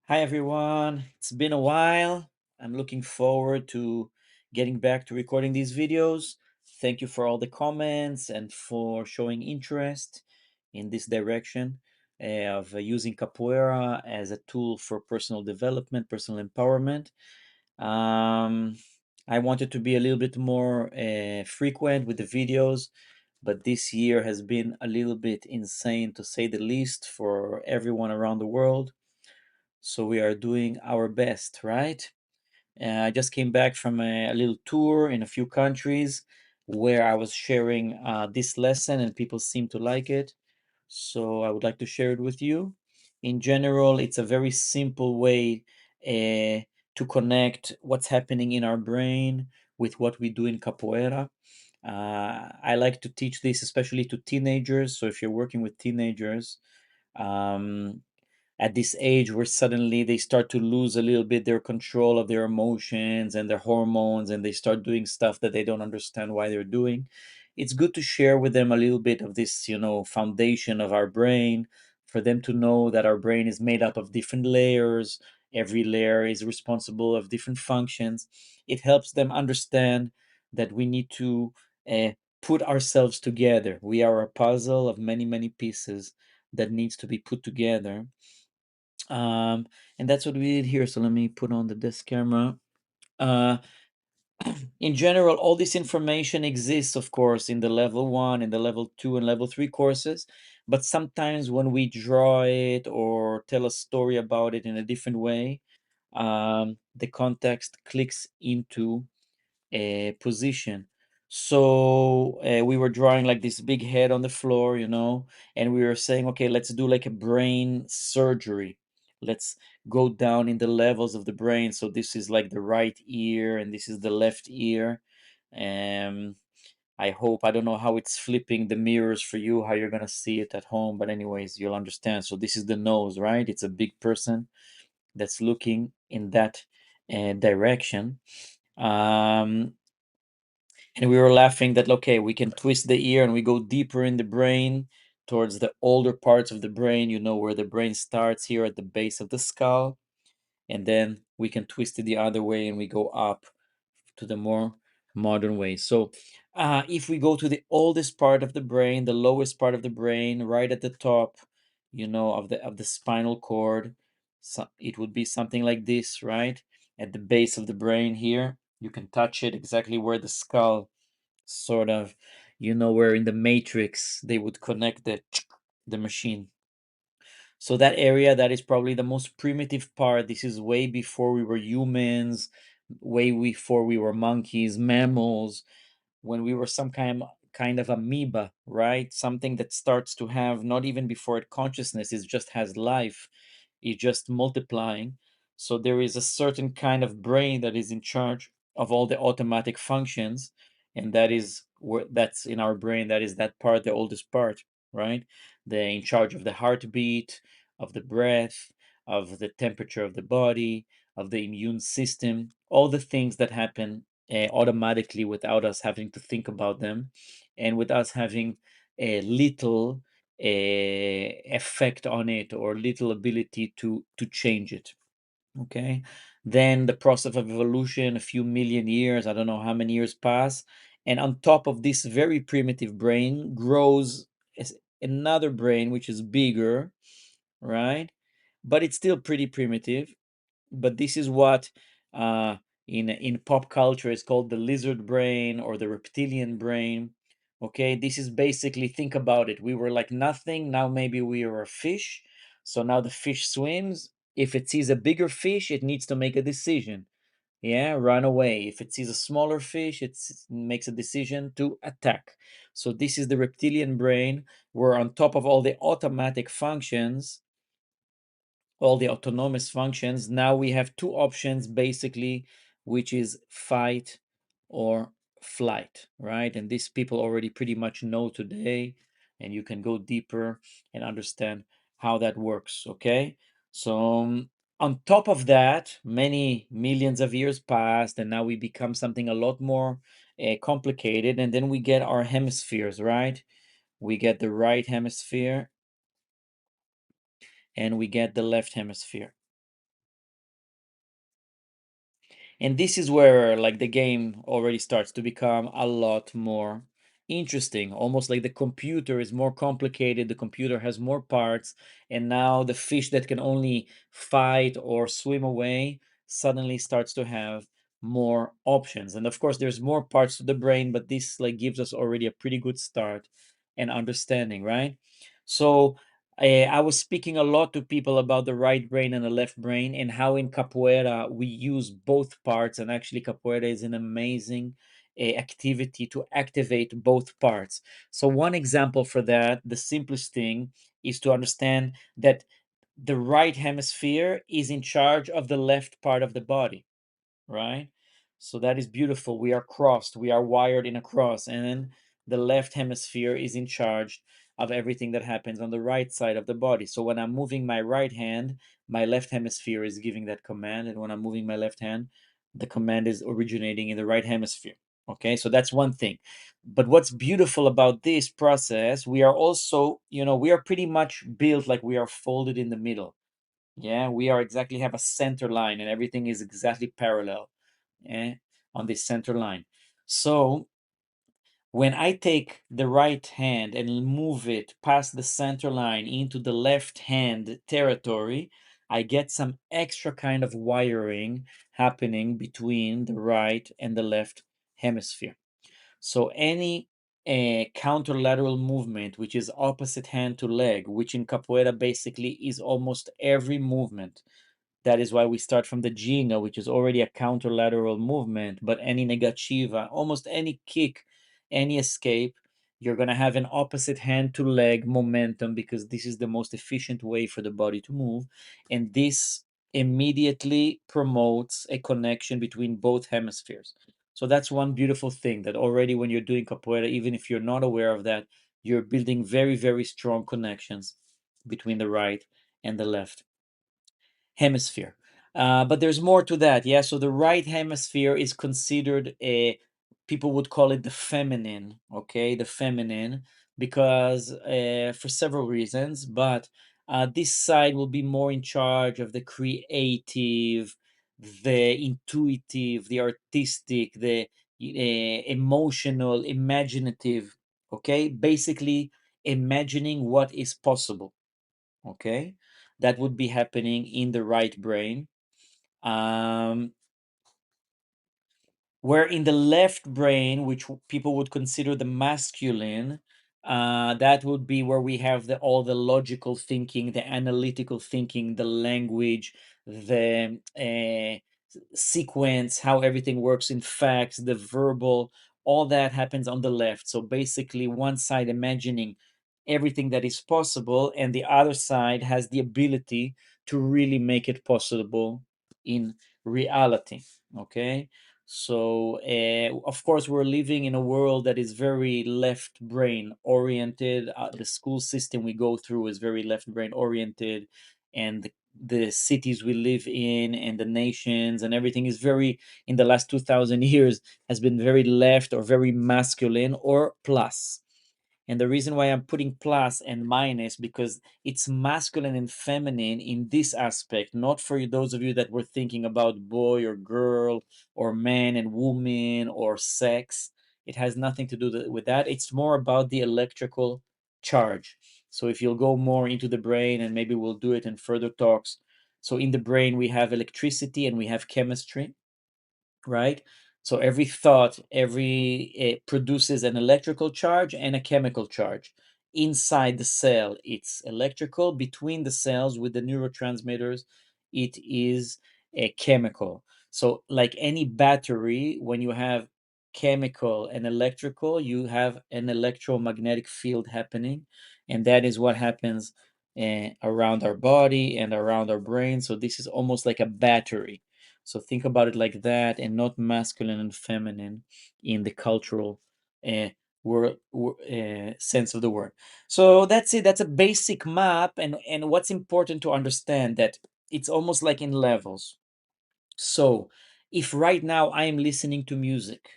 Hi everyone, it's been a while. I'm looking forward to getting back to recording these videos. Thank you for all the comments and for showing interest in this direction of using Capoeira as a tool for personal development, personal empowerment. Um, I wanted to be a little bit more frequent with the videos, but this year has been a little bit insane to say the least for everyone around the world. So we are doing our best, right? I just came back from a little tour in a few countries where I was sharing this lesson and people seem to like it. So I would like to share it with you. In general, it's a very simple way to connect what's happening in our brain with what we do in capoeira. I like to teach this especially to teenagers. So if you're working with teenagers, um, at this age where suddenly they start to lose a little bit their control of their emotions and their hormones, and they start doing stuff that they don't understand why they're doing. It's good to share with them a little bit of this, foundation of our brain, for them to know that our brain is made up of different layers. Every layer is responsible of different functions. It helps them understand that we need to uh, put ourselves together. We are a puzzle of many, many pieces that needs to be put together. um, and that's what we did here. So let me put on the desk camera. Uh, in general, all this information exists, of course, in the level one and the level two and level three courses. But sometimes when we draw it or tell a story about it in a different way, the context clicks into position. So we were drawing like this big head on the floor, and we were saying, okay, let's do like a brain surgery. Let's go down in the levels of the brain. So this is like the right ear, and this is the left ear. Um, I hope, I don't know how it's flipping the mirrors for you, how you're gonna see it at home, but anyways, you'll understand. So this is the nose, right? It's a big person that's looking in that direction. Um, and we were laughing that, okay, we can twist the ear and we go deeper in the brain towards the older parts of the brain, where the brain starts here at the base of the skull. And then we can twist it the other way and we go up to the more modern way. So if we go to the oldest part of the brain, the lowest part of the brain, right at the top, of the spinal cord, so it would be something like this, right? At the base of the brain here, you can touch it exactly where the skull sort of, where in the matrix they would connect the machine. So that area, that is probably the most primitive part. This is way before we were humans, way before we were monkeys, mammals, when we were some kind of amoeba, right? Something that starts to have, not even before it consciousness, it just has life. It's just multiplying. So there is a certain kind of brain that is in charge of all the automatic functions, and that's in our brain. That is that part, the oldest part, right? They're in charge of the heartbeat, of the breath, of the temperature of the body, of the immune system, all the things that happen automatically without us having to think about them, and with us having a little effect on it, or little ability to change it. Okay, then the process of evolution, a few million years, I don't know how many years pass, and on top of this very primitive brain grows another brain which is bigger, right? But it's still pretty primitive. But this is what in pop culture is called the lizard brain or the reptilian brain. Okay, this is basically, think about it, we were like nothing, now maybe we are a fish. So now the fish swims. If it sees a bigger fish, it needs to make a decision. Yeah, run away. If it sees a smaller fish, it makes a decision to attack. So this is the reptilian brain, where on top of all the automatic functions, all the autonomous functions, now we have two options basically, which is fight or flight, right? And these people already pretty much know today, and you can go deeper and understand how that works. Okay, so on top of that, many millions of years passed, and now we become something a lot more complicated. And then we get our hemispheres, right? We get the right hemisphere and we get the left hemisphere. And this is where like the game already starts to become a lot more interesting, almost like the computer is more complicated, the computer has more parts, and now the fish that can only fight or swim away suddenly starts to have more options. And of course there's more parts to the brain, but this like gives us already a pretty good start and understanding, right? So I was speaking a lot to people about the right brain and the left brain, and how in capoeira we use both parts. And actually, capoeira is an amazing activity to activate both parts. So, one example for that, the simplest thing, is to understand that the right hemisphere is in charge of the left part of the body, right? So that is beautiful. We are crossed, we are wired in a cross, and then the left hemisphere is in charge of everything that happens on the right side of the body. So when I'm moving my right hand, my left hemisphere is giving that command, and when I'm moving my left hand, the command is originating in the right hemisphere. Okay, so that's one thing. But what's beautiful about this process, we are also, we are pretty much built like we are folded in the middle. Yeah, we are exactly have a center line, and everything is exactly parallel, eh, on this center line. So when I take the right hand and move it past the center line into the left hand territory, I get some extra kind of wiring happening between the right and the left hemisphere. So any counterlateral movement, which is opposite hand to leg, which in capoeira basically is almost every movement. That is why we start from the ginga, which is already a counterlateral movement, but any negativa, almost any kick, any escape, you're going to have an opposite hand to leg momentum, because this is the most efficient way for the body to move. And this immediately promotes a connection between both hemispheres. So that's one beautiful thing, that already when you're doing capoeira, even if you're not aware of that, you're building very, very strong connections between the right and the left hemisphere. But there's more to that. Yeah. So the right hemisphere is considered a, people would call it the feminine. Okay. The feminine, because for several reasons, but this side will be more in charge of the creative, the intuitive, the artistic, the emotional, imaginative. Okay. Basically, imagining what is possible. Okay, that would be happening in the right brain. um, where in the left brain, which people would consider the masculine, that would be where we have all the logical thinking, the analytical thinking, the language, the sequence, how everything works in facts, the verbal, all that happens on the left. So basically, one side imagining everything that is possible, and the other side has the ability to really make it possible in reality. Okay, so of course we're living in a world that is very left brain oriented. The school system we go through is very left brain oriented, and the cities we live in and the nations and everything is very, in the last 2000 years, has been very left or very masculine or plus. And the reason why I'm putting plus and minus, because it's masculine and feminine in this aspect, not for those of you that were thinking about boy or girl or man and woman or sex. It has nothing to do with that. It's more about the electrical charge. So if you'll go more into the brain, and maybe we'll do it in further talks. So in the brain, we have electricity and we have chemistry, right? So every thought, every it produces an electrical charge and a chemical charge. Inside the cell, it's electrical. Between the cells with the neurotransmitters, it is a chemical. So, like any battery, when you have chemical and electrical, you have an electromagnetic field happening, and that is what happens around our body and around our brain. So, this is almost like a battery. So think about it like that, and not masculine and feminine in the cultural uh, sense of the word. So that's it. That's a basic map, and what's important to understand, that it's almost like in levels. So if right now I am listening to music,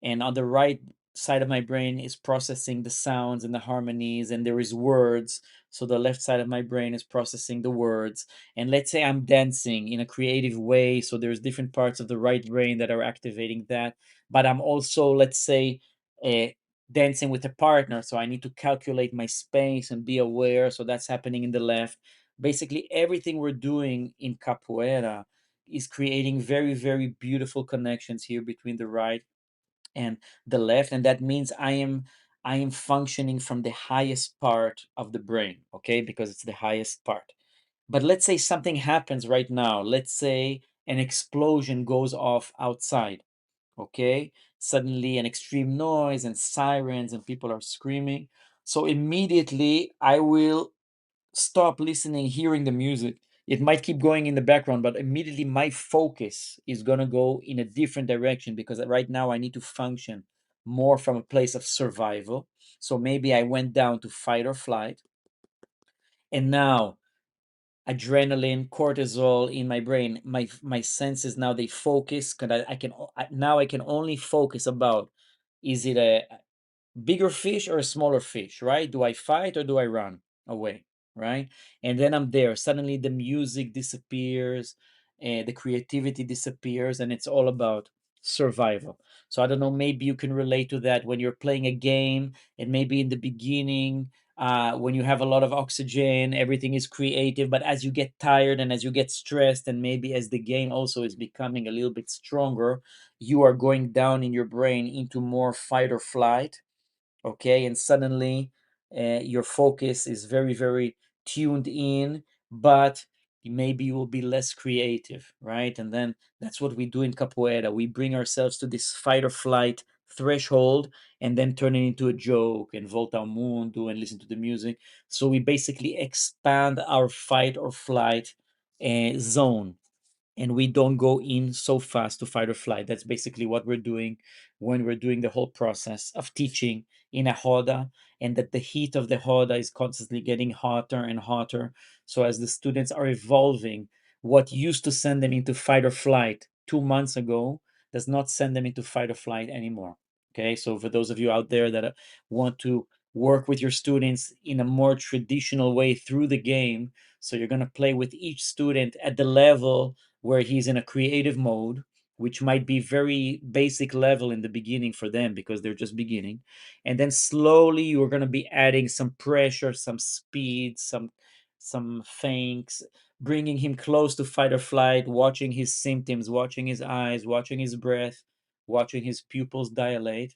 and on the right side of my brain is processing the sounds and the harmonies, and there is words, so the left side of my brain is processing the words. And let's say I'm dancing in a creative way, so there's different parts of the right brain that are activating that. But I'm also, let's say, uh, dancing with a partner, so I need to calculate my space and be aware, so that's happening in the left. Basically everything we're doing in capoeira is creating very, very beautiful connections here between the right and the left, and that means I am functioning from the highest part of the brain, okay, because it's the highest part. But let's say something happens right now. Let's say an explosion goes off outside, okay, suddenly an extreme noise and sirens and people are screaming. So immediately I will stop listening, hearing the music. It might keep going in the background, but immediately my focus is going to go in a different direction, because right now I need to function more from a place of survival. So maybe I went down to fight or flight, and now adrenaline, cortisol in my brain, my senses now they focus, because now I can only focus about, is it a bigger fish or a smaller fish, right? Do I fight or do I run away, right? And then I'm there. Suddenly the music disappears, and the creativity disappears, and it's all about survival. So I don't know, maybe you can relate to that when you're playing a game, and maybe in the beginning, when you have a lot of oxygen, everything is creative. But as you get tired and as you get stressed, and maybe as the game also is becoming a little bit stronger, you are going down in your brain into more fight or flight, okay, and suddenly your focus is very, very tuned in, but maybe you will be less creative, right? And then that's what we do in capoeira. We bring ourselves to this fight or flight threshold, and then turn it into a joke and volta ao mundo and listen to the music. So we basically expand our fight or flight zone, and we don't go in so fast to fight or flight. That's basically what we're doing when we're doing the whole process of teaching in a roda, and that the heat of the roda is constantly getting hotter and hotter. So as the students are evolving, what used to send them into fight or flight 2 months ago does not send them into fight or flight anymore. Okay, so for those of you out there that want to work with your students in a more traditional way through the game, so you're going to play with each student at the level where he's in a creative mode, which might be very basic level in the beginning for them because they're just beginning. And then slowly you're going to be adding some pressure, some speed, some thanks, bringing him close to fight or flight, watching his symptoms, watching his eyes, watching his breath, watching his pupils dilate,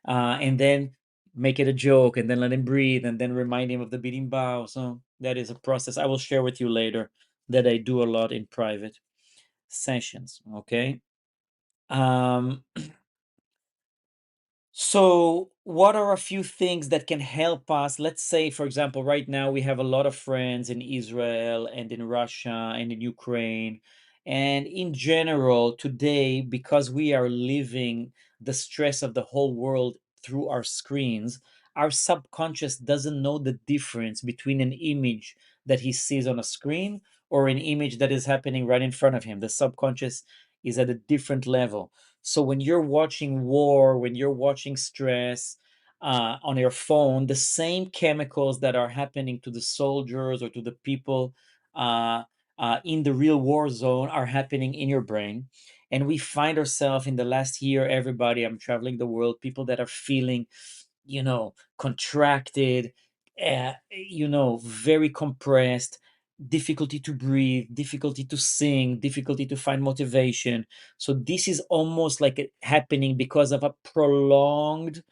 and then make it a joke, and then let him breathe, and then remind him of the beating bow. So that is a process I will share with you later, that I do a lot in private sessions. Okay. Um, so, what are a few things that can help us? Let's say, for example, right now we have a lot of friends in Israel and in Russia and in Ukraine. And in general, today, because we are living the stress of the whole world through our screens, our subconscious doesn't know the difference between an image that he sees on a screen or an image that is happening right in front of him. The subconscious is at a different level. So when you're watching war, when you're watching stress on your phone, the same chemicals that are happening to the soldiers or to the people uh, in the real war zone are happening in your brain. And we find ourselves in the last year, everybody, I'm traveling the world, people that are feeling, contracted, very compressed, difficulty to breathe, difficulty to sing, difficulty to find motivation. So this is almost like happening because of a prolonged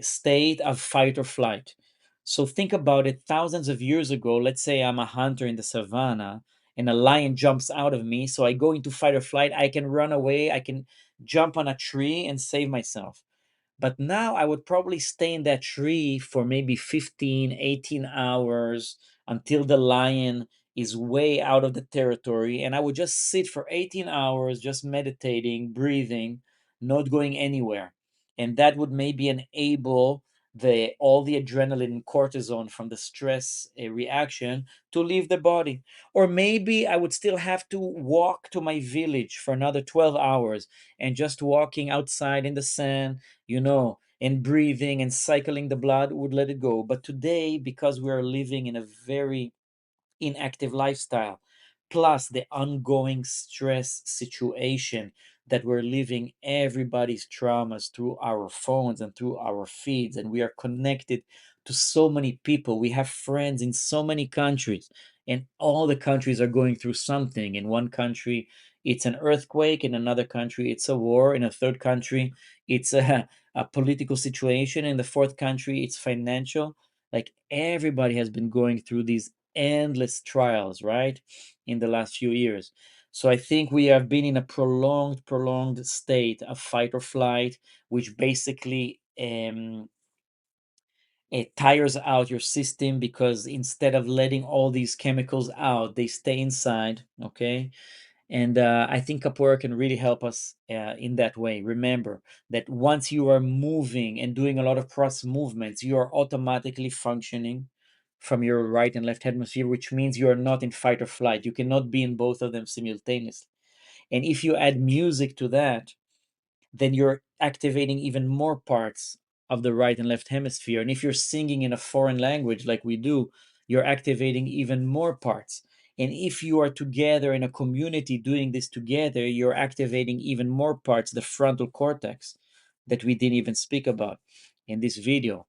state of fight or flight. So think about it. Thousands of years ago, let's say I'm a hunter in the savannah and a lion jumps out of me. So I go into fight or flight. I can run away. I can jump on a tree and save myself. But now I would probably stay in that tree for maybe 15, 18 hours until the lion is way out of the territory. And I would just sit for 18 hours, just meditating, breathing, not going anywhere. And that would maybe enable the all the adrenaline and cortisone from the stress reaction to leave the body. Or maybe I would still have to walk to my village for another 12 hours, and just walking outside in the sun, and breathing and cycling the blood would let it go. But today, because we are living in a very inactive lifestyle, plus the ongoing stress situation that we're living, everybody's traumas through our phones and through our feeds, and we are connected to so many people. We have friends in so many countries, and all the countries are going through something. In one country, it's an earthquake. In another country, it's a war. In a third country, it's a political situation. In the fourth country, it's financial. Like, everybody has been going through these endless trials, right, in the last few years. So I think we have been in a prolonged state of fight or flight, which basically it tires out your system, because instead of letting all these chemicals out, they stay inside. Okay. And I think capoeira can really help us in that way. Remember that once you are moving and doing a lot of cross movements, you are automatically functioning from your right and left hemisphere, which means you are not in fight or flight. You cannot be in both of them simultaneously. And if you add music to that, then you're activating even more parts of the right and left hemisphere. And if you're singing in a foreign language like we do, you're activating even more parts. And if you are together in a community doing this together, you're activating even more parts, the frontal cortex that we didn't even speak about in this video,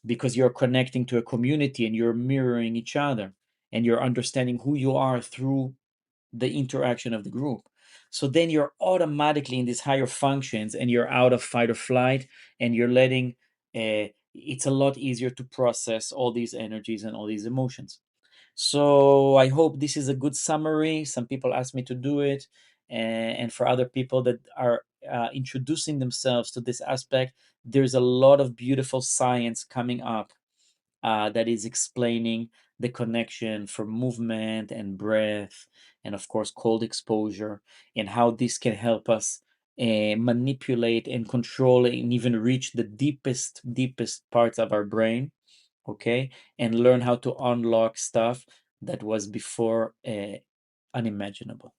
because you're connecting to a community and you're mirroring each other, and you're understanding who you are through the interaction of the group. So then you're automatically in these higher functions, and you're out of fight or flight, and you're letting it's a lot easier to process all these energies and all these emotions. So I hope this is a good summary. Some people ask me to do it, and for other people that are introducing themselves to this aspect, there's a lot of beautiful science coming up that is explaining the connection for movement and breath, and of course cold exposure, and how this can help us manipulate and control and even reach the deepest parts of our brain. Okay. And learn how to unlock stuff that was before unimaginable.